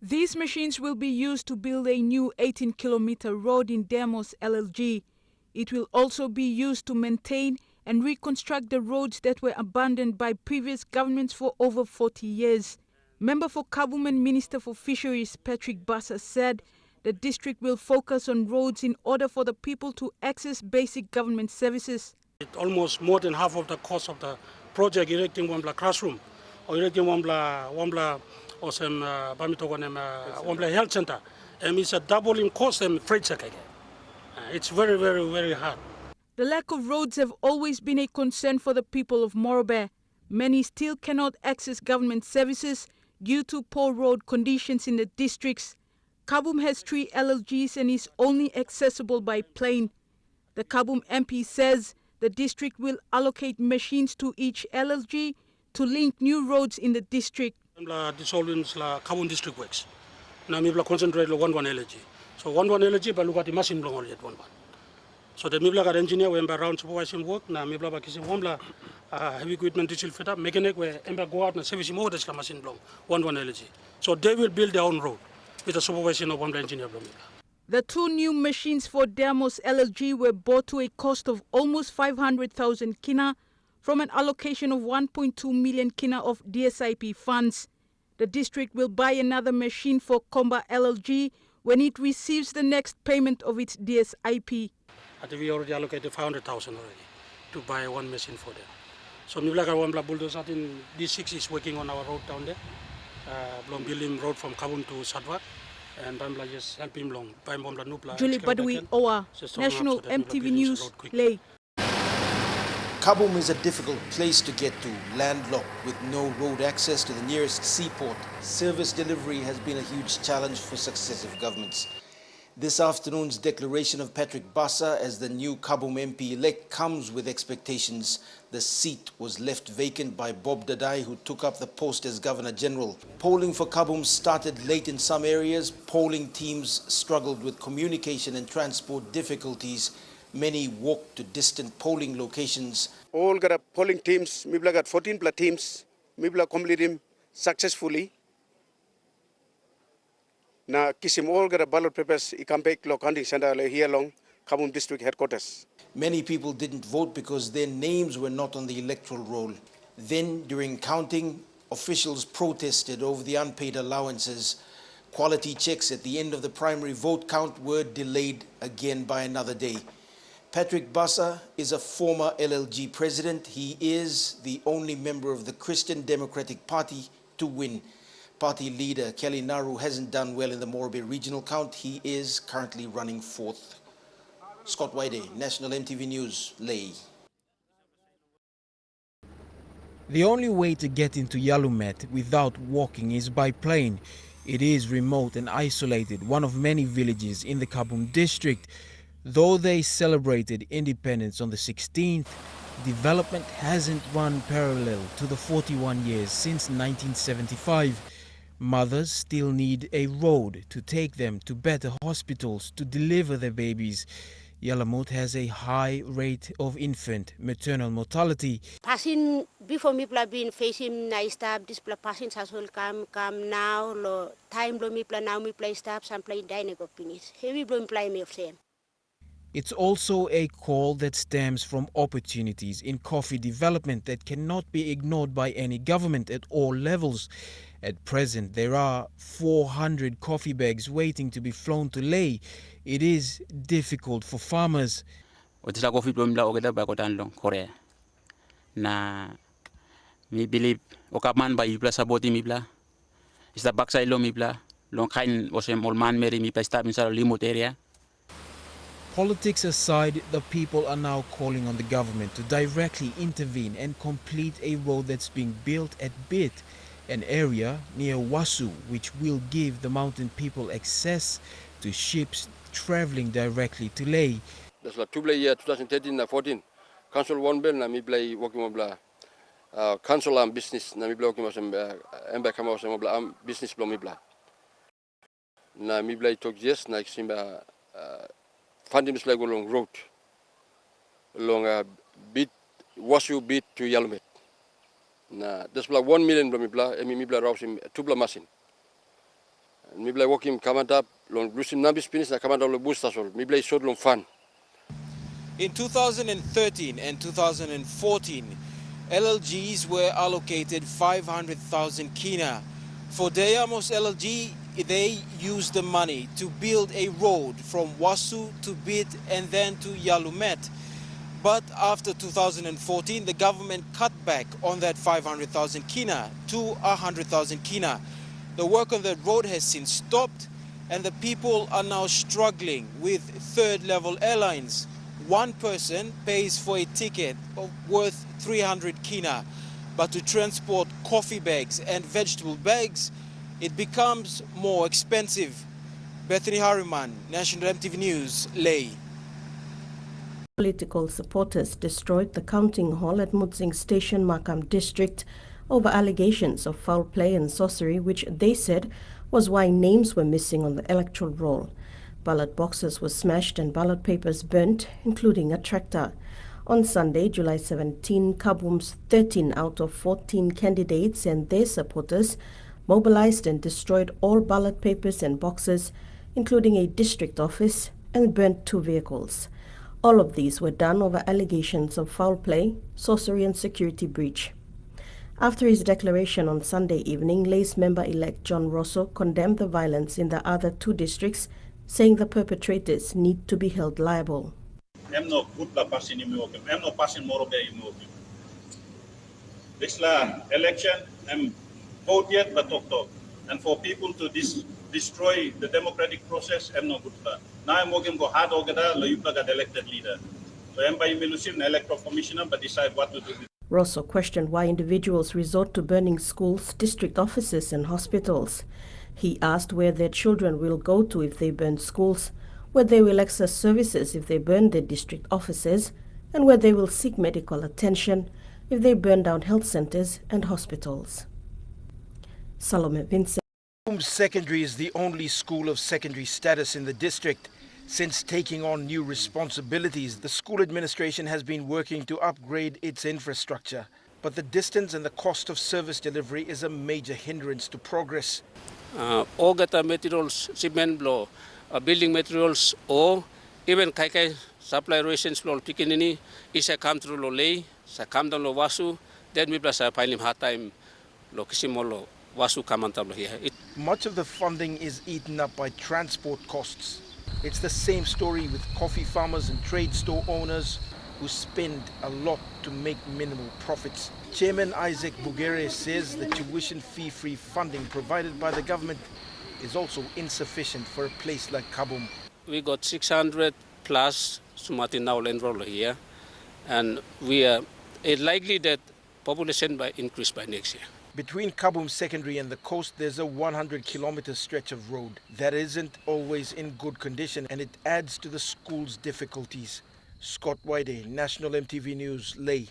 These machines will be used to build a new 18-kilometer road in Demos LLG. It will also be used to maintain and reconstruct the roads that were abandoned by previous governments for over 40 years. Member for Kabwum and Minister for Fisheries Patrick Bassa said the district will focus on roads in order for the people to access basic government services. Almost more than half of the cost of the project erecting one classroom or erecting one or some one health center. And it's a double in cost and freight check again. It's very, very, very hard. The lack of roads have always been a concern for the people of Morobe. Many still cannot access government services due to poor road conditions in the districts. Kabwum has 3 LLGs and is only accessible by plane. The Kabwum MP says the district will allocate machines to each LLG to link new roads in the district. Dissolving Kabwum district works. Now we concentrate on one LLG. So one LLG, but look at the machine belong only at one. So the Mibla engineer went around supervising work. Now Mibla kissing one heavy equipment digital fit up, mechanic where Ember go out and service more the machine belong one LLG. So they will build their own road with the supervision of one engineer. The 2 new machines for Demos LLG were bought to a cost of almost 500,000 kina from an allocation of 1.2 million kina of DSIP funds. The district will buy another machine for Komba LLG when it receives the next payment of its DSIP. I think we already allocated 500,000 already to buy one machine for them. So Mibla Wambla bulldozer in D6 is working on our road down there. Building road from Kabwum to Sadwa. And Bambla just help him long. Julie Badui Owa, National MTV News, Lay. Kabwum is a difficult place to get to, landlocked with no road access to the nearest seaport. Service delivery has been a huge challenge for successive governments. This afternoon's declaration of Patrick Bassa as the new Kabwum MP-elect comes with expectations. The seat was left vacant by Bob Dadai, who took up the post as Governor-General. Polling for Kabwum started late in some areas. Polling teams struggled with communication and transport difficulties. Many walked to distant polling locations. All got polling teams. Mibla got 14 teams. Mibla completed successfully. Na kisim all got ballot papers. Ikampek lo counting center here along Kabwum district headquarters. Many people didn't vote because their names were not on the electoral roll. Then, during counting, officials protested over the unpaid allowances. Quality checks at the end of the primary vote count were delayed again by another day. Patrick Bassa is a former LLG president. He is the only member of the Christian Democratic Party to win. Party leader Kelly Naru hasn't done well in the Morobe regional count. He is currently running 4th. Scott Waide, National MTV News, Lay. The only way to get into Yalumet without walking is by plane. It is remote and isolated, one of many villages in the Kabwum district. Though they celebrated independence on the 16th, development hasn't run parallel to the 41 years since 1975. Mothers still need a road to take them to better hospitals to deliver their babies. Yalamut has a high rate of infant maternal mortality. Passing before people have been facing nice stop, this passing as well come now, lo time lo mipla now mipla stop some play dining opinions. Heavy blow play me of same. It's also a call that stems from opportunities in coffee development that cannot be ignored by any government at all levels. At present, there are 400 coffee bags waiting to be flown to Ley. It is difficult for farmers. Na mi believe okaman ba yupla saboti mibla. Is the backside lo mibla. Long kain wasem olman meri mi pesta misal limot area. Politics aside, the people are now calling on the government to directly intervene and complete a road that's being built at Bit, an area near Wasu, which will give the mountain people access to ships traveling directly to Ley. That's like 2013 and 14. Council one bill na mi play working mobla. Council and business na mi play working mobla. Emba kama mobla business blow mi bla. Na mi play talk yes na simba funding is like along road, along bit Wasu bit to Yalumet. Na that's like 1 million bla mi bla rouse him 2 bla machine. Mi play working kamantap long lusim nabis finish na kamantap lo boost asol. Mi play short long fun. In 2013 and 2014, LLGs were allocated 500,000 kina. For Deyamos LLG, they used the money to build a road from Wasu to Bit and then to Yalumet. But after 2014, the government cut back on that 500,000 kina to 100,000 kina. The work on that road has since stopped, and the people are now struggling with third-level airlines. One person pays for a ticket worth 300 kina, but to transport coffee bags and vegetable bags, it becomes more expensive. Bethany Harriman, National MTV News, Leh. Political supporters destroyed the counting hall at Mutsing Station, Makam District, over allegations of foul play and sorcery, which they said was why names were missing on the electoral roll. Ballot boxes were smashed and ballot papers burnt, including a tractor. On Sunday, July 17, Kabwum's 13 out of 14 candidates and their supporters mobilized and destroyed all ballot papers and boxes, including a district office, and burnt 2 vehicles. All of these were done over allegations of foul play, sorcery and security breach. After his declaration on Sunday evening, Leh's member-elect John Rosso condemned the violence in the other 2 districts, saying the perpetrators need to be held liable. This election, vote yet but talk. And for people to destroy the democratic process, I'm not good for. Now I'm working for hard orgada, you got elected leader. So I'm by an electoral commissioner, but decide what to do. Rosso questioned why individuals resort to burning schools, district offices and hospitals. He asked where their children will go to if they burn schools, where they will access services if they burn their district offices, and where they will seek medical attention if they burn down health centers and hospitals. Salome Vincent. Kabwum Secondary is the only school of secondary status in the district. Since taking on new responsibilities, the school administration has been working to upgrade its infrastructure. But the distance and the cost of service delivery is a major hindrance to progress. All the materials, cement blow, building materials, or even kai supply rations blow pikinini, is a come through lo Leh, sa come down lo Wasu, then we plus a pilim hard time lo kisimolo Wasu kamantam here. Much of the funding is eaten up by transport costs. It's the same story with coffee farmers and trade store owners who spend a lot to make minimal profits. Chairman Isaac Bugere says the tuition fee-free funding provided by the government is also insufficient for a place like Kabwum. We got 600 plus Sumati now enroll here, and we are likely that population by increase by next year. Between Kabwum Secondary and the coast, there's a 100-kilometer stretch of road that isn't always in good condition, and it adds to the school's difficulties. Scott White, National MTV News, Leh.